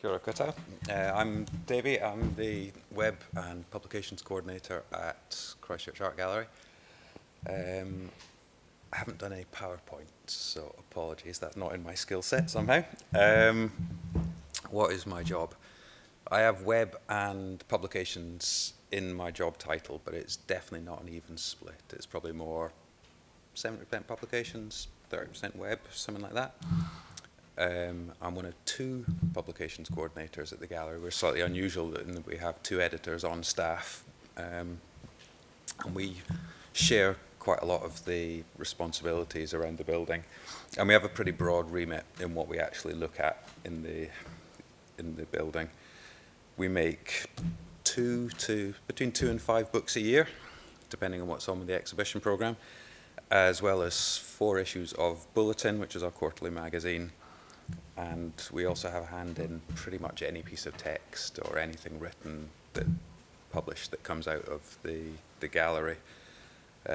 Kia ora koutou. I'm Davey. I'm the Web and Publications Coordinator at Christchurch Art Gallery. I haven't done any PowerPoint, so apologies, that's not in my skill set somehow. What is my job? I have Web and Publications in my job title, but it's definitely not an even split. It's probably more 70% Publications, 30% Web, something like that. I'm one of two publications coordinators at the gallery. We're slightly unusual in that we have two editors on staff, and we share quite a lot of the responsibilities around the building. And we have a pretty broad remit in what we actually look at in the building. We make between 2 and 5 books a year, depending on what's on with the exhibition programme, as well as 4 issues of Bulletin, which is our quarterly magazine. And we also have a hand in pretty much any piece of text or anything written that published that comes out of the gallery.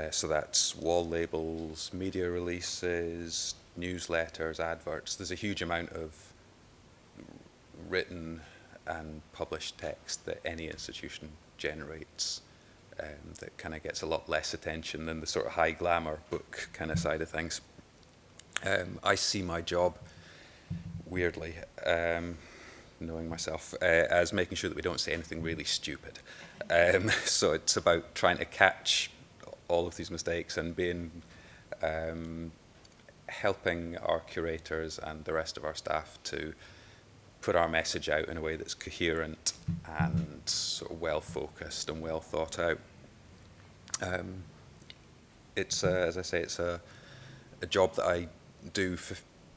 So that's wall labels, media releases, newsletters, adverts. There's a huge amount of written and published text that any institution generates that kind of gets a lot less attention than the sort of high glamour book kind of side of things. I see my job, weirdly, knowing myself, as making sure that we don't say anything really stupid. So it's about trying to catch all of these mistakes and helping our curators and the rest of our staff to put our message out in a way that's coherent and sort of well focused and well thought out. It's as I say, it's a job that I do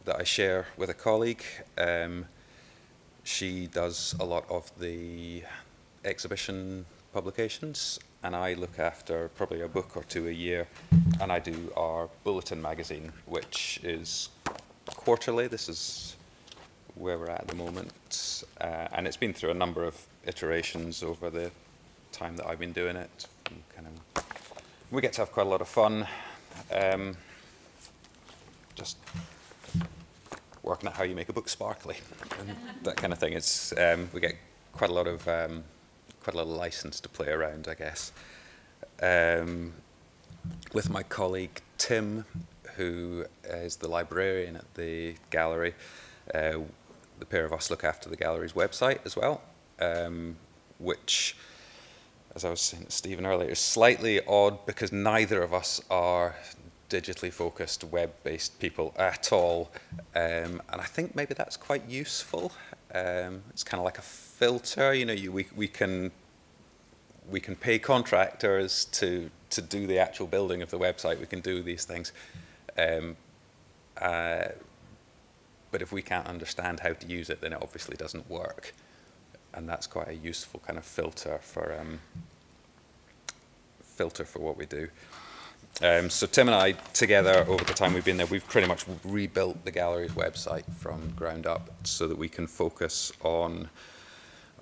that I share with a colleague. She does a lot of the exhibition publications, and I look after probably a book or 2 a year, and I do our Bulletin magazine, which is quarterly. This is where we're at the moment, and it's been through a number of iterations over the time that I've been doing it. We get to have quite a lot of fun, just working out how you make a book sparkly and that kind of thing. It's we get quite a lot of license to play around, I guess. With my colleague Tim, who is the librarian at the gallery, the pair of us look after the gallery's website as well, which, as I was saying to Stephen earlier, is slightly odd because neither of us are digitally focused, web-based people at all, and I think maybe that's quite useful. It's kind of like a filter, we can pay contractors to do the actual building of the website. We can do these things, but if we can't understand how to use it, then it obviously doesn't work, and that's quite a useful kind of filter for what we do. So Tim and I, together, over the time we've been there, we've pretty much rebuilt the gallery's website from ground up so that we can focus on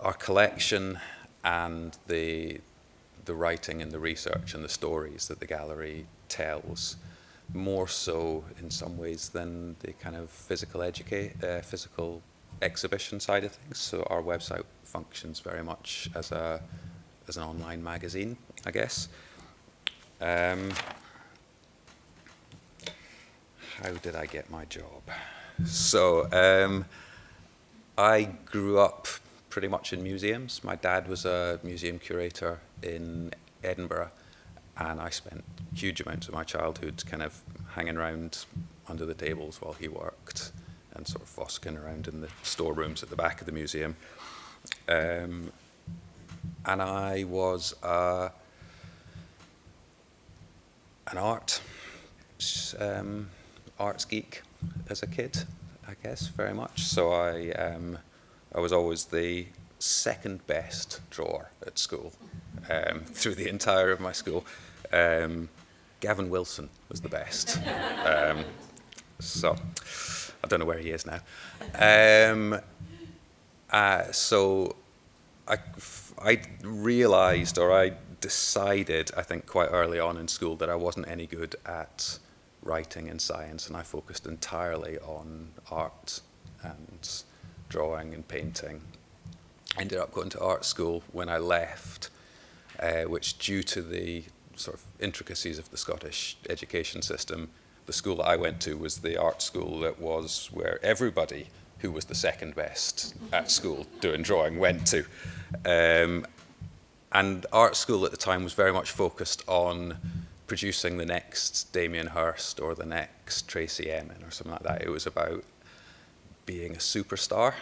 our collection and the writing and the research and the stories that the gallery tells, more so in some ways than the kind of physical exhibition side of things. So our website functions very much as an online magazine, I guess. How did I get my job? So I grew up pretty much in museums. My dad was a museum curator in Edinburgh, and I spent huge amounts of my childhood kind of hanging around under the tables while he worked and sort of fosking around in the storerooms at the back of the museum. And I was an arts geek as a kid, I guess, very much. So I was always the second best drawer at school through the entire of my school. Gavin Wilson was the best. So I don't know where he is now. So I realised, or I decided, I think quite early on in school, that I wasn't any good at writing and science, and I focused entirely on art and drawing and painting. I ended up going to art school when I left, which, due to the sort of intricacies of the Scottish education system, the school that I went to was the art school that was where everybody who was the second best at school doing drawing went to. And art school at the time was very much focused on producing the next Damien Hirst or the next Tracy Emin or something like that. It was about being a superstar,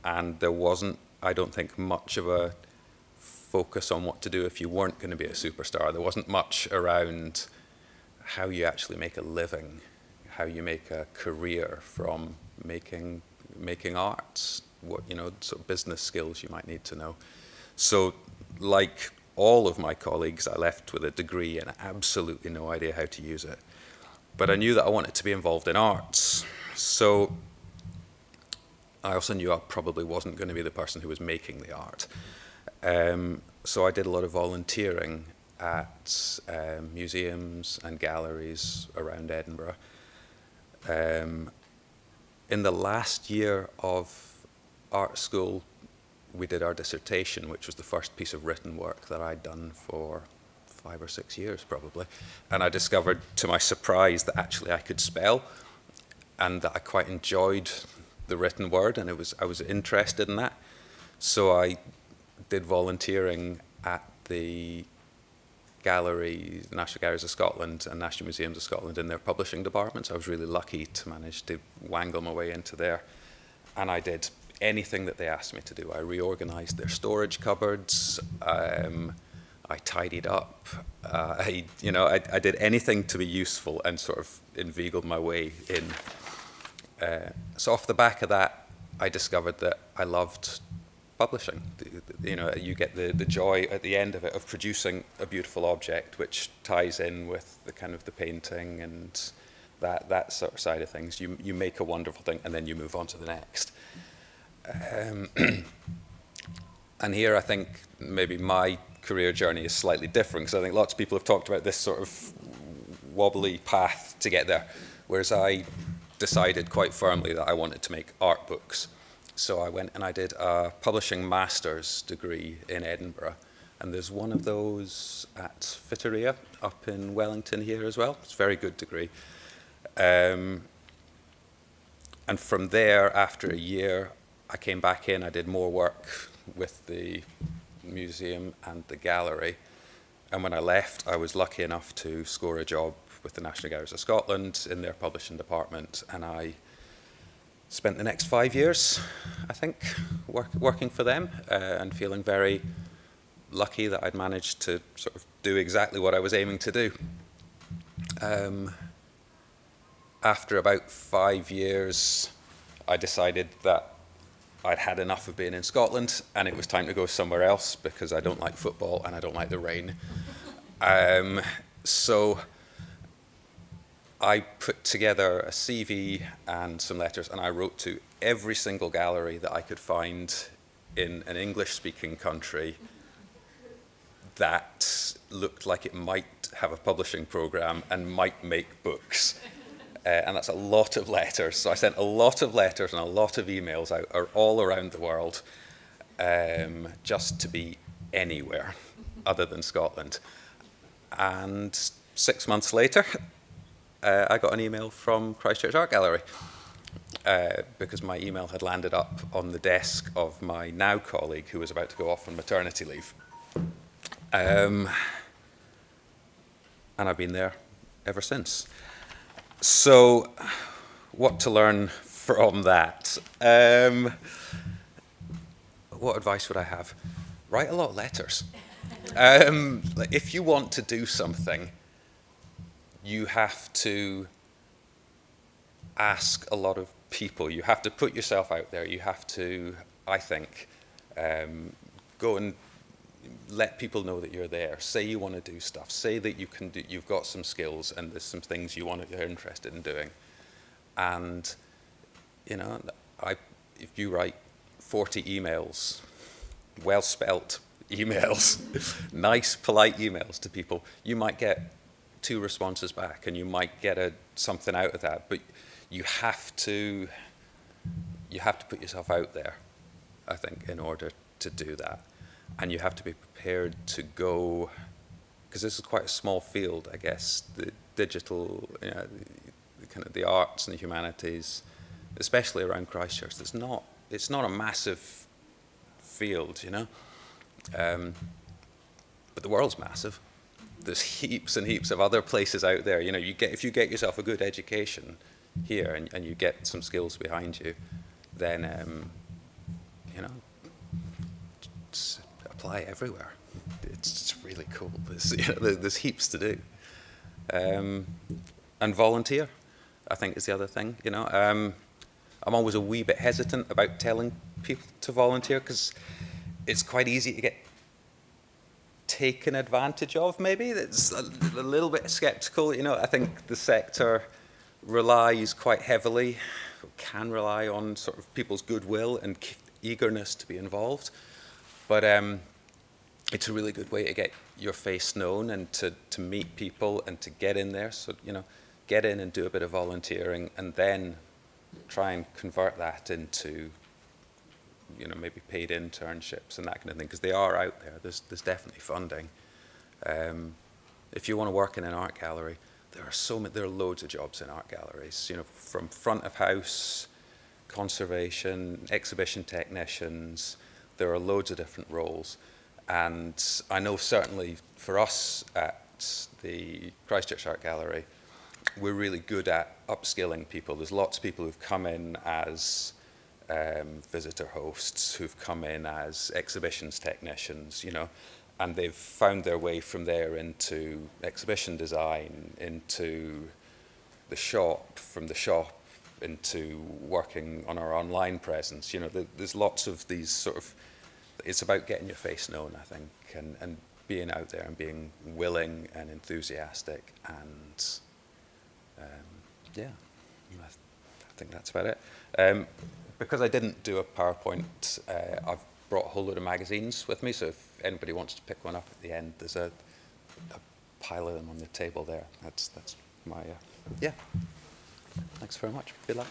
and there wasn't, I don't think, much of a focus on what to do if you weren't going to be a superstar. There wasn't much around how you actually make a living, how you make a career from making arts, what, you know, sort of business skills you might need to know. So, like all of my colleagues, I left with a degree and absolutely no idea how to use it. But I knew that I wanted to be involved in arts. So I also knew I probably wasn't going to be the person who was making the art. So I did a lot of volunteering at museums and galleries around Edinburgh. In the last year of art school, we did our dissertation, which was the first piece of written work that I'd done for 5 or 6 years, probably. And I discovered, to my surprise, that actually I could spell, and that I quite enjoyed the written word, and I was interested in that. So I did volunteering at the galleries, National Galleries of Scotland and National Museums of Scotland in their publishing departments. I was really lucky to manage to wangle my way into there. And I did anything that they asked me to do. I reorganized their storage cupboards. I tidied up. I did anything to be useful and sort of inveigled my way in. So off the back of that, I discovered that I loved publishing. You know, you get the joy at the end of it of producing a beautiful object, which ties in with the kind of the painting and that sort of side of things. You make a wonderful thing, and then you move on to the next. And here I think maybe my career journey is slightly different, because I think lots of people have talked about this sort of wobbly path to get there, whereas I decided quite firmly that I wanted to make art books. So I went and I did a publishing master's degree in Edinburgh, and there's one of those at Waiwhetū up in Wellington here as well. It's a very good degree. And from there, after a year, I came back in. I did more work with the museum and the gallery. And when I left, I was lucky enough to score a job with the National Galleries of Scotland in their publishing department. And I spent the next 5 years, I think, working for them and feeling very lucky that I'd managed to sort of do exactly what I was aiming to do. After about 5 years, I decided that I'd had enough of being in Scotland, and it was time to go somewhere else, because I don't like football and I don't like the rain. So I put together a CV and some letters, and I wrote to every single gallery that I could find in an English-speaking country that looked like it might have a publishing program and might make books. And that's a lot of letters. So I sent a lot of letters and a lot of emails out all around the world, just to be anywhere other than Scotland. And 6 months later, I got an email from Christchurch Art Gallery, because my email had landed up on the desk of my now colleague who was about to go off on maternity leave. And I've been there ever since. So, what to learn from that? What advice would I have? Write a lot of letters. If you want to do something, you have to ask a lot of people. You have to put yourself out there. You have to, I think, go and let people know that you're there. Say you want to do stuff. Say that you can do, you've got some skills and there's some things you're interested in doing. And, you know, if you write 40 emails, well-spelt emails, nice, polite emails to people, you might get 2 responses back and you might get something out of that. But you have to you have to put yourself out there, I think, in order to do that. And you have to be prepared to go, because this is quite a small field, I guess, the digital, kind of the arts and the humanities, especially around Christchurch. It's not a massive field, but the world's massive. There's heaps and heaps of other places out there. If you get yourself a good education here and you get some skills behind you, then just apply everywhere. It's really cool. There's heaps to do. And volunteer, I think, is the other thing. I'm always a wee bit hesitant about telling people to volunteer because it's quite easy to get taken advantage of, maybe. That's a little bit skeptical. I think the sector relies quite heavily, can rely on sort of people's goodwill and eagerness to be involved. But it's a really good way to get your face known and to meet people and to get in there. So, get in and do a bit of volunteering and then try and convert that into, maybe paid internships and that kind of thing, because they are out there. There's definitely funding. If you want to work in an art gallery, there are loads of jobs in art galleries, from front of house, conservation, exhibition technicians. There are loads of different roles. And I know certainly for us at the Christchurch Art Gallery, we're really good at upskilling people. There's lots of people who've come in as visitor hosts, who've come in as exhibitions technicians, and they've found their way from there into exhibition design, into the shop, from the shop into working on our online presence. There's lots of these sort of, it's about getting your face known, I think, and being out there and being willing and enthusiastic and I think that's about it. Because I didn't do a PowerPoint, I've brought a whole load of magazines with me, so if anybody wants to pick one up at the end, there's a pile of them on the table there. That's my, yeah. Thanks very much. Good luck.